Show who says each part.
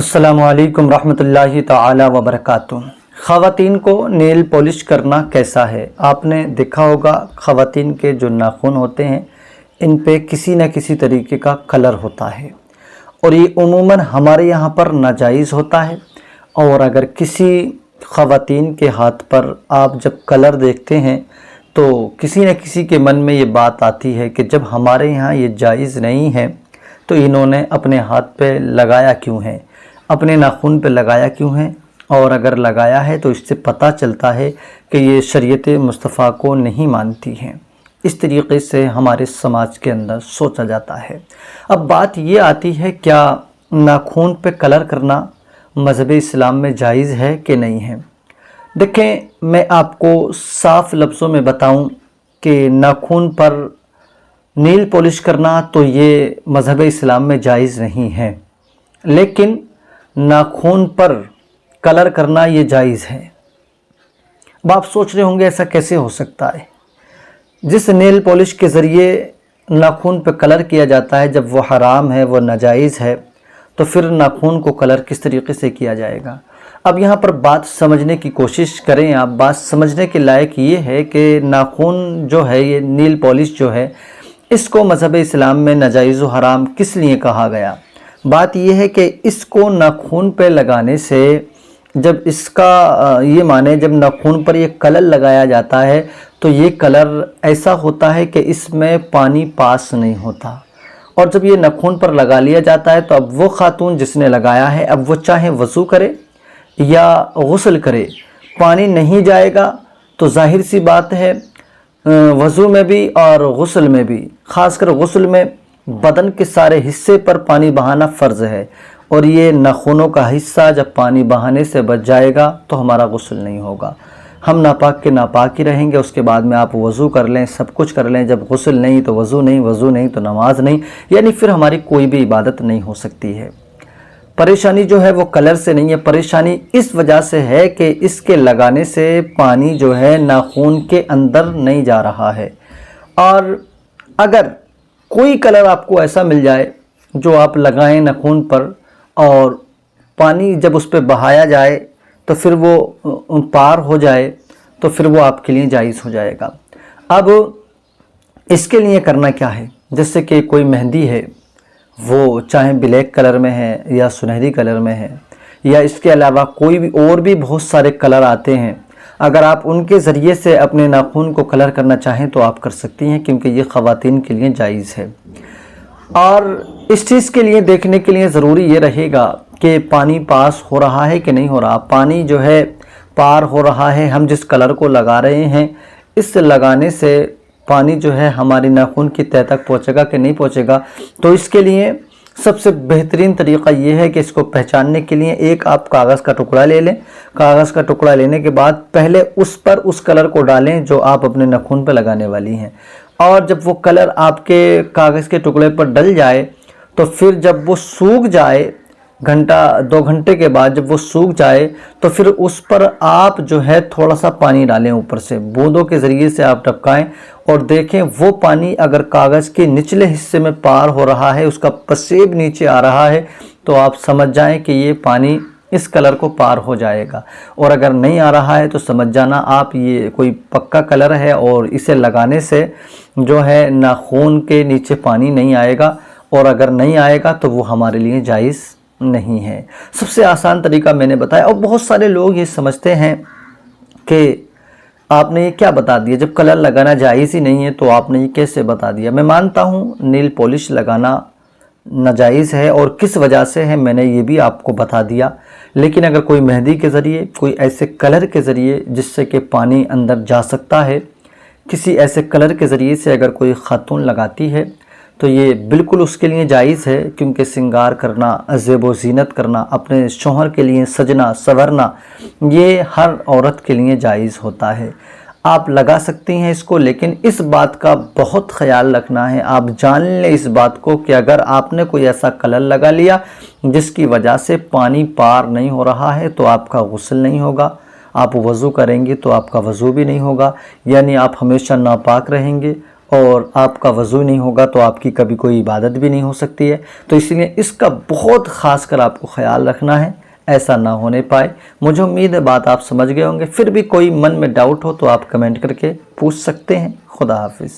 Speaker 1: السلام علیکم ورحمۃ اللہ تعالی وبرکاتہ۔ خواتین کو نیل پالش کرنا کیسا ہے؟ آپ نے دیکھا ہوگا خواتین کے جو ناخن ہوتے ہیں ان پہ کسی نہ کسی طریقے کا کلر ہوتا ہے اور یہ عموماً ہمارے یہاں پر ناجائز ہوتا ہے، اور اگر کسی خواتین کے ہاتھ پر آپ جب کلر دیکھتے ہیں تو کسی نہ کسی کے من میں یہ بات آتی ہے کہ جب ہمارے یہاں یہ جائز نہیں ہے تو انہوں نے اپنے ہاتھ پہ لگایا کیوں ہے، اپنے ناخن پہ لگایا کیوں ہے؟ اور اگر لگایا ہے تو اس سے پتہ چلتا ہے کہ یہ شریعت مصطفیٰ کو نہیں مانتی ہیں۔ اس طریقے سے ہمارے سماج کے اندر سوچا جاتا ہے۔ اب بات یہ آتی ہے، کیا ناخن پہ کلر کرنا مذہب اسلام میں جائز ہے کہ نہیں ہے؟ دیکھیں، میں آپ کو صاف لفظوں میں بتاؤں کہ ناخن پر نیل پالش کرنا تو یہ مذہب اسلام میں جائز نہیں ہے، لیکن ناخن پر کلر کرنا یہ جائز ہے۔ اب آپ سوچ رہے ہوں گے ایسا کیسے ہو سکتا ہے؟ جس نیل پالش کے ذریعے ناخن پہ کلر کیا جاتا ہے جب وہ حرام ہے، وہ ناجائز ہے، تو پھر ناخن کو کلر کس طریقے سے کیا جائے گا؟ اب یہاں پر بات سمجھنے کی کوشش کریں آپ۔ بات سمجھنے کے لائق یہ ہے کہ ناخن جو ہے، یہ نیل پالش جو ہے، اس کو مذہب اسلام میں ناجائز و حرام کس لیے کہا گیا؟ بات یہ ہے کہ اس کو ناخن پہ لگانے سے، جب اس کا یہ معنی جب ناخن پر یہ کلر لگایا جاتا ہے تو یہ کلر ایسا ہوتا ہے کہ اس میں پانی پاس نہیں ہوتا، اور جب یہ ناخن پر لگا لیا جاتا ہے تو اب وہ خاتون جس نے لگایا ہے، اب وہ چاہے وضو کرے یا غسل کرے، پانی نہیں جائے گا تو ظاہر سی بات ہے وضو میں بھی اور غسل میں بھی، خاص کر غسل میں بدن کے سارے حصے پر پانی بہانا فرض ہے، اور یہ ناخنوں کا حصہ جب پانی بہانے سے بچ جائے گا تو ہمارا غسل نہیں ہوگا، ہم ناپاک کے ناپاک ہی رہیں گے۔ اس کے بعد میں آپ وضو کر لیں، سب کچھ کر لیں، جب غسل نہیں تو وضو نہیں، وضو نہیں تو نماز نہیں، یعنی پھر ہماری کوئی بھی عبادت نہیں ہو سکتی ہے۔ پریشانی جو ہے وہ کلر سے نہیں ہے، پریشانی اس وجہ سے ہے کہ اس کے لگانے سے پانی جو ہے ناخن کے اندر نہیں جا رہا ہے، اور اگر کوئی کلر آپ کو ایسا مل جائے جو آپ لگائیں ناخن پر اور پانی جب اس پہ بہایا جائے تو پھر وہ پار ہو جائے تو پھر وہ آپ کے لیے جائز ہو جائے گا۔ اب اس کے لیے کرنا کیا ہے؟ جیسے کہ کوئی مہندی ہے، وہ چاہے بلیک کلر میں ہے یا سنہری کلر میں ہے، یا اس کے علاوہ کوئی بھی اور بھی بہت سارے کلر آتے ہیں، اگر آپ ان کے ذریعے سے اپنے ناخن کو کلر کرنا چاہیں تو آپ کر سکتی ہیں، کیونکہ یہ خواتین کے لیے جائز ہے۔ اور اس چیز کے لیے دیکھنے کے لیے ضروری یہ رہے گا کہ پانی پاس ہو رہا ہے کہ نہیں ہو رہا، پانی جو ہے پار ہو رہا ہے، ہم جس کلر کو لگا رہے ہیں اس سے لگانے سے پانی جو ہے ہماری ناخن کی تہہ تک پہنچے گا کہ نہیں پہنچے گا۔ تو اس کے لیے سب سے بہترین طریقہ یہ ہے کہ اس کو پہچاننے کے لیے ایک آپ کاغذ کا ٹکڑا لے لیں، کاغذ کا ٹکڑا لینے کے بعد پہلے اس پر اس کلر کو ڈالیں جو آپ اپنے ناخن پہ لگانے والی ہیں، اور جب وہ کلر آپ کے کاغذ کے ٹکڑے پر ڈل جائے تو پھر جب وہ سوکھ جائے، گھنٹہ 2 گھنٹے کے بعد جب وہ سوکھ جائے تو پھر اس پر آپ جو ہے تھوڑا سا پانی ڈالیں، اوپر سے بوندوں کے ذریعے سے آپ ٹپکائیں اور دیکھیں وہ پانی اگر کاغذ کے نچلے حصے میں پار ہو رہا ہے، اس کا پسیب نیچے آ رہا ہے، تو آپ سمجھ جائیں کہ یہ پانی اس کلر کو پار ہو جائے گا، اور اگر نہیں آ رہا ہے تو سمجھ جانا آپ یہ کوئی پکا کلر ہے اور اسے لگانے سے جو ہے ناخن کے نیچے پانی نہیں آئے گا، اور اگر نہیں آئے گا تو وہ ہمارے لیے جائز نہیں ہے۔ سب سے آسان طریقہ میں نے بتایا، اور بہت سارے لوگ یہ سمجھتے ہیں کہ آپ نے یہ کیا بتا دیا، جب کلر لگانا جائز ہی نہیں ہے تو آپ نے یہ کیسے بتا دیا؟ میں مانتا ہوں نیل پالش لگانا ناجائز ہے، اور کس وجہ سے ہے میں نے یہ بھی آپ کو بتا دیا، لیکن اگر کوئی مہندی کے ذریعے، کوئی ایسے کلر کے ذریعے جس سے کہ پانی اندر جا سکتا ہے، کسی ایسے کلر کے ذریعے سے اگر کوئی خاتون لگاتی ہے تو یہ بالکل اس کے لیے جائز ہے، کیونکہ سنگار کرنا، زیب و زینت کرنا، اپنے شوہر کے لیے سجنا سورنا، یہ ہر عورت کے لیے جائز ہوتا ہے۔ آپ لگا سکتی ہیں اس کو، لیکن اس بات کا بہت خیال رکھنا ہے، آپ جان لیں اس بات کو کہ اگر آپ نے کوئی ایسا کلر لگا لیا جس کی وجہ سے پانی پار نہیں ہو رہا ہے تو آپ کا غسل نہیں ہوگا، آپ وضو کریں گے تو آپ کا وضو بھی نہیں ہوگا، یعنی آپ ہمیشہ ناپاک رہیں گے اور آپ کا وضو نہیں ہوگا تو آپ کی کبھی کوئی عبادت بھی نہیں ہو سکتی ہے. تو اس لیے اس کا بہت خاص کر آپ کو خیال رکھنا ہے، ایسا نہ ہونے پائے. مجھے امید ہے بات آپ سمجھ گئے ہوں گے. پھر بھی کوئی من میں ڈاؤٹ ہو تو آپ کمنٹ کر کے پوچھ سکتے ہیں. خدا حافظ.